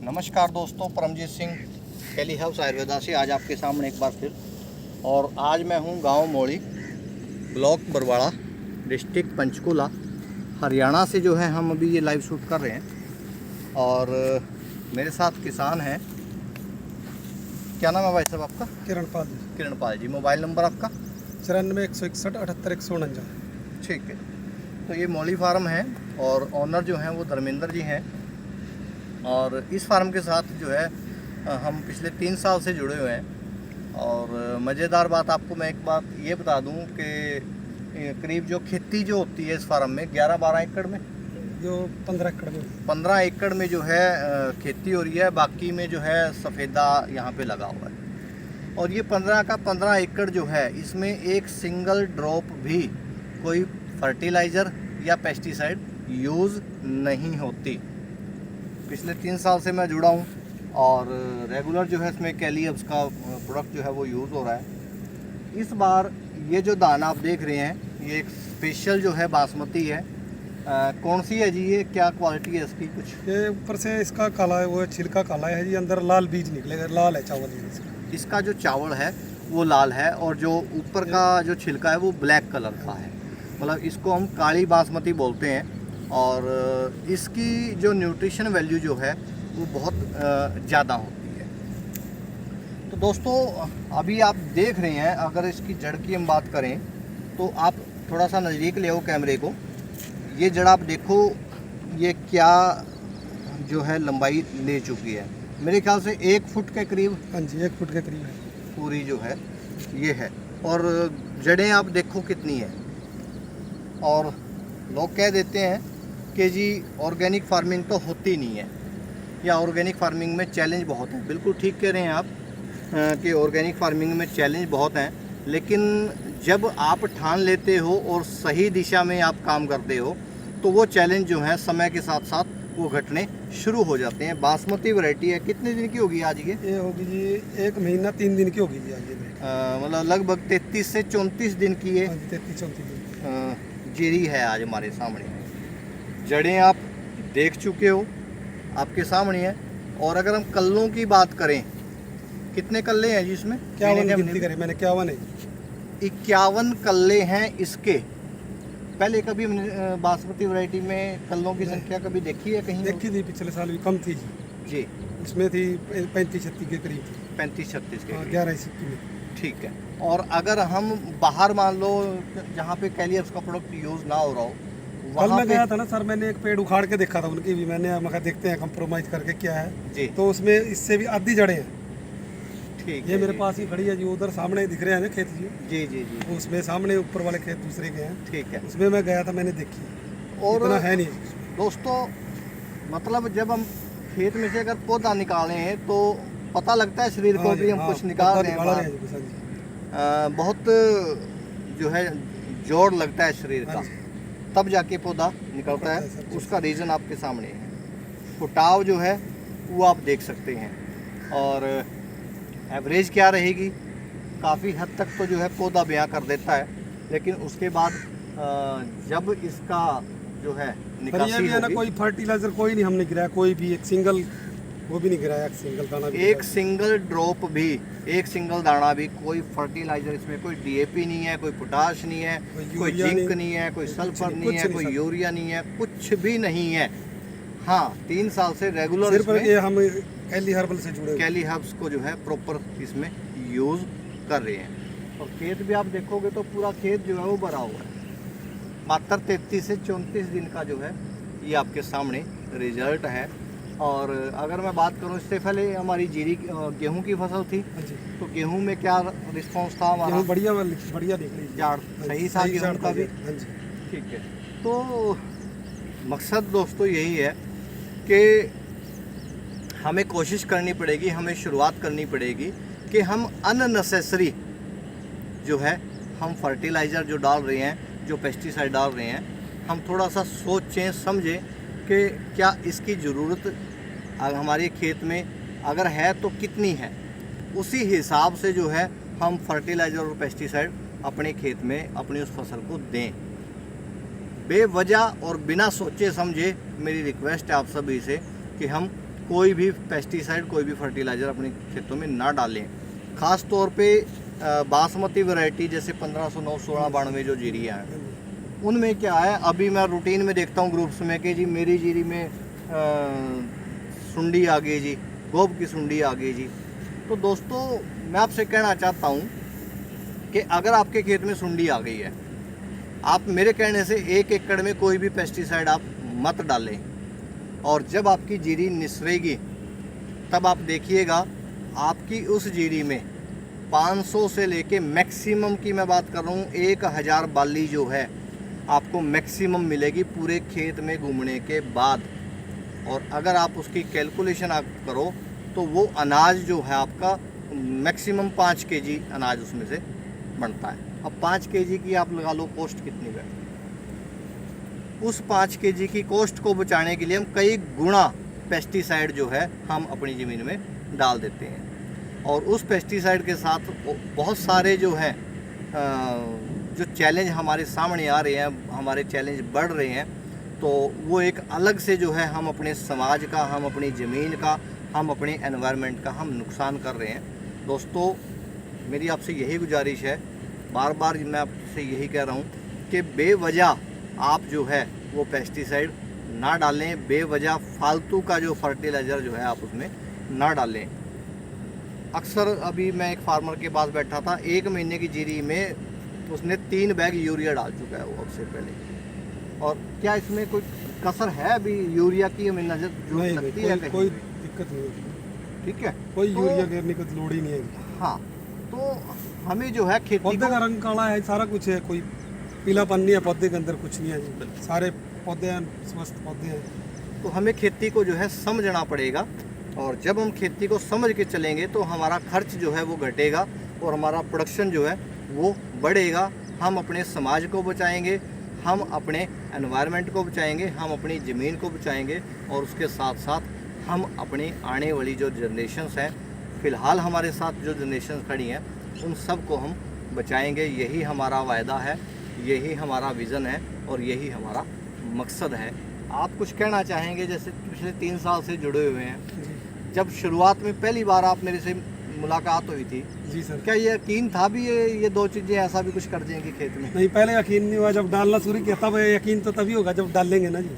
नमस्कार दोस्तों, परमजीत सिंह कैली हाउस आयुर्वेदा से आज आपके सामने एक बार फिर। और आज मैं हूं गांव मोड़ी, ब्लॉक बरवाड़ा, डिस्ट्रिक्ट पंचकुला, हरियाणा से जो है हम अभी ये लाइव शूट कर रहे हैं। और मेरे साथ किसान हैं। क्या नाम है भाई साहब आपका? किरणपाल जी। किरणपाल जी। मोबाइल नंबर आपका? 94 161 78 149। ठीक है। तो ये मौली फार्म है और ऑनर जो हैं वो धर्मेंद्र जी हैं। और इस फार्म के साथ जो है हम पिछले 3 साल से जुड़े हुए हैं। और मज़ेदार बात आपको मैं एक बात ये बता दूं कि करीब जो खेती जो होती है इस फार्म में 11-12 एकड़ में, जो 15 एकड़ में 15 एकड़ में जो है खेती हो रही है। बाकी में जो है सफ़ेदा यहाँ पे लगा हुआ है। और ये 15 का 15 एकड़ जो है, इसमें एक सिंगल ड्रॉप भी कोई फर्टिलाइज़र या पेस्टिसाइड यूज़ नहीं होती। पिछले 3 साल से मैं जुड़ा हूँ और रेगुलर जो है इसमें कैली हाउस का प्रोडक्ट जो है वो यूज़ हो रहा है। इस बार ये जो दाना आप देख रहे हैं, ये एक स्पेशल जो है बासमती है। कौन सी है जी ये? क्या क्वालिटी है इसकी? कुछ ये ऊपर से इसका काला है, वो छिलका काला है जी, अंदर लाल बीज निकलेगा, लाल है चावल इसका। इसका जो चावल है वो लाल है और जो ऊपर का जो छिलका है वो ब्लैक कलर का है। मतलब इसको हम काली बासमती बोलते हैं। और इसकी जो न्यूट्रिशन वैल्यू जो है वो बहुत ज़्यादा होती है। तो दोस्तों अभी आप देख रहे हैं, अगर इसकी जड़ की हम बात करें तो आप थोड़ा सा नज़दीक ले आओ कैमरे को। ये जड़ आप देखो, ये क्या जो है लंबाई ले चुकी है। मेरे ख्याल से 1 फुट के करीब। हाँ जी, 1 फुट के करीब है पूरी जो है ये है। और जड़ें आप देखो कितनी है। और लोग कह देते हैं कि जी ऑर्गेनिक फार्मिंग तो होती नहीं है, या ऑर्गेनिक फार्मिंग में चैलेंज बहुत है। बिल्कुल ठीक कह रहे हैं आप कि ऑर्गेनिक फार्मिंग में चैलेंज बहुत हैं। लेकिन जब आप ठान लेते हो और सही दिशा में आप काम करते हो तो वो चैलेंज जो है समय के साथ साथ वो घटने शुरू हो जाते हैं। बासमती वैरायटी है। कितने दिन की होगी आज ये होगी जी 1 महीना 3 दिन की होगी जी आज ये। मतलब लगभग 33 से 34 दिन की ये 33-34 दिन जीरी है आज हमारे सामने। जड़ें आप देख चुके हो, आपके सामने है। और अगर हम कल्लों की बात करें, कितने कल्ले हैं जी इसमें? 51 गिनती करी मैंने, 51 है। 51 कल्ले हैं इसके। पहले कभी हमने बासमती वैरायटी में कल्लों की संख्या कभी देखी है कहीं? देखी थी, पिछले साल भी कम थी जी। इसमें थी 35-36 के करीब थी। 35-36 के 11 में। ठीक है। और अगर हम बाहर मान लो जहाँ पे कैली हाउस का प्रोडक्ट यूज़ ना हो रहा हो, कल मैं गया था ना सर, मैंने एक पेड़ उखाड़ के देखा था उनकी भी। मैंने मगर देखते हैं कंप्रोमाइज़ करके क्या है जी। तो उसमें इससे भी आधी जड़ें हैं। ठीक ये मेरे पास ही खड़ी है जी, उधर सामने दिख रहे हैं ना खेत जी। जी जी जी। तो उसमें सामने ऊपर वाले खेत दूसरे के हैं। ठीक है। उसमें मैं गया था, मैंने देखी। और इतना है नहीं दोस्तों, मतलब जब हम खेत में से अगर पौधा निकालें हैं तो पता लगता है शरीर को भी हम कुछ निकाल रहे हैं। बहुत जो है जोर लगता है शरीर का, तब जाके पौधा निकलता है। उसका रीज़न आपके सामने है। फुटाव जो है वो आप देख सकते हैं। और एवरेज क्या रहेगी? काफ़ी हद तक तो जो है पौधा ब्याह कर देता है, लेकिन उसके बाद जब इसका जो है निकासी ये भी है ना, कोई फर्टिलाइजर कोई नहीं हमने गिराया, कोई भी एक सिंगल वो भी नहीं गिराया, एक सिंगल दाना भी, एक सिंगल ड्रॉप भी, एक सिंगल दाना भी, कोई फर्टिलाइजर इसमें, कोई डीएपी नहीं है, कोई पोटाश नहीं है, कोई जिंक नहीं है, कोई सल्फर नहीं है, कोई यूरिया नहीं है, कुछ भी नहीं है। हाँ, 3 साल से रेगुलर सिर्फ ये हम कैली हर्बल से जुड़े, कैली हर्ब्स को जो है प्रॉपर इसमें यूज़ कर रहे हैं। और खेत भी आप देखोगे तो पूरा खेत जो है वो भरा हुआ है। मात्र 33 से 34 दिन का जो है ये आपके सामने रिजल्ट है। और अगर मैं बात करूं, इससे पहले हमारी जीरी गेहूं की फसल थी, तो गेहूं में क्या रिस्पांस था हमारा? बढ़िया बढ़िया देख लीजिए, जाड़ सही था गेहूं का भी। ठीक है। तो मकसद दोस्तों यही है कि हमें कोशिश करनी पड़ेगी, हमें शुरुआत करनी पड़ेगी कि हम अननेसेसरी जो है हम फर्टिलाइज़र जो डाल रहे हैं, जो पेस्टिसाइड डाल रहे हैं, हम थोड़ा सा सोचें समझें कि क्या इसकी ज़रूरत हमारे खेत में अगर है तो कितनी है। उसी हिसाब से जो है हम फर्टिलाइज़र और पेस्टिसाइड अपने खेत में अपनी उस फसल को दें। बेवजह और बिना सोचे समझे मेरी रिक्वेस्ट है आप सभी से कि हम कोई भी पेस्टिसाइड, कोई भी फर्टिलाइज़र अपने खेतों में ना डालें। ख़ास तौर पे बासमती वैरायटी जैसे 1509, 1692 जो जीरियाँ हैं, उनमें क्या है, अभी मैं रूटीन में देखता हूँ ग्रुप्स में कि जी मेरी जीरी में सुंडी आ गई जी, गोब की सुंडी आ गई जी। तो दोस्तों मैं आपसे कहना चाहता हूँ कि अगर आपके खेत में सुंडी आ गई है, आप मेरे कहने से 1 एकड़ में कोई भी पेस्टिसाइड आप मत डालें। और जब आपकी जीरी निसरेगी तब आप देखिएगा आपकी उस जीरी में 500 से लेके मैक्सिमम की मैं बात कर रहा हूँ 1000 बाली जो है आपको मैक्सिमम मिलेगी पूरे खेत में घूमने के बाद। और अगर आप उसकी कैलकुलेशन आप करो तो वो अनाज जो है आपका मैक्सिमम 5 केजी अनाज उसमें से बनता है। अब 5 केजी की आप लगा लो कॉस्ट कितनी बैठती है। उस 5 केजी की कॉस्ट को बचाने के लिए हम कई गुना पेस्टिसाइड जो है हम अपनी ज़मीन में डाल देते हैं। और उस पेस्टिसाइड के साथ बहुत सारे जो हैं जो चैलेंज हमारे सामने आ रहे हैं, हमारे चैलेंज बढ़ रहे हैं, तो वो एक अलग से जो है हम अपने समाज का, हम अपनी ज़मीन का, हम अपने एनवायरनमेंट का हम नुकसान कर रहे हैं। दोस्तों मेरी आपसे यही गुजारिश है, बार बार मैं आपसे यही कह रहा हूँ कि बेवजह आप जो है वो पेस्टिसाइड ना डालें, बेवजह फालतू का जो फर्टिलाइज़र जो है आप उसमें ना डालें। अक्सर अभी मैं एक फार्मर के पास बैठा था, 1 महीने की जीरी में उसने 3 बैग यूरिया डाल चुका है वो अब से पहले। और क्या इसमें कोई कसर है अभी यूरिया की हमें नजर जो लगती है? कोई दिक्कत नहीं है, ठीक है, कोई यूरिया गिरने की लोड़ ही नहीं है। हाँ, तो हमें जो है खेती पौधे का रंग काला है, सारा कुछ है, कोई पीलापन नहीं है पौधे के अंदर, कुछ नहीं है, सारे पौधे हैं स्वस्थ पौधे हैं। तो हमें खेती को जो है समझना पड़ेगा। और जब हम खेती को समझ के चलेंगे तो हमारा खर्च जो है वो घटेगा और हमारा प्रोडक्शन जो है वो बढ़ेगा। हम अपने समाज को बचाएंगे, हम अपने एनवायरनमेंट को बचाएंगे, हम अपनी ज़मीन को बचाएंगे और उसके साथ साथ हम अपनी आने वाली जो जनरेशन्स हैं, फ़िलहाल हमारे साथ जो जनरेशन्स खड़ी हैं, उन सब को हम बचाएंगे। यही हमारा वायदा है, यही हमारा विज़न है और यही हमारा मकसद है। आप कुछ कहना चाहेंगे? जैसे पिछले 3 साल से जुड़े हुए हैं, जब शुरुआत में पहली बार आप मेरे से मुलाकात हुई थी, जी सर, क्या ये यकीन था भी ये 2 चीज़ें ऐसा भी कुछ कर देंगी खेत में? नहीं, पहले यकीन नहीं हुआ, जब डालना शुरू किया तब यकीन तो तभी होगा जब डालेंगे ना जी।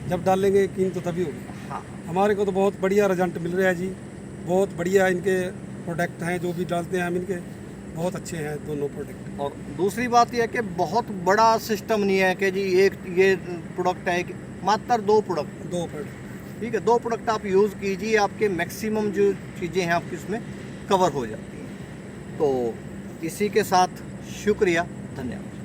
जब डालेंगे यकीन तो तभी होगा। हाँ, हमारे को तो बहुत बढ़िया रिजल्ट मिल रहा है जी, बहुत बढ़िया इनके प्रोडक्ट हैं, जो भी डालते हैं हम इनके बहुत अच्छे हैं दोनों प्रोडक्ट। और दूसरी बात यह है कि बहुत बड़ा सिस्टम नहीं है कि जी एक ये प्रोडक्ट है, मात्र 2 प्रोडक्ट, ठीक है, 2 प्रोडक्ट आप यूज़ कीजिए, आपके मैक्सिमम जो चीज़ें हैं आपकी उसमें कवर हो जाती हैं। तो इसी के साथ शुक्रिया, धन्यवाद।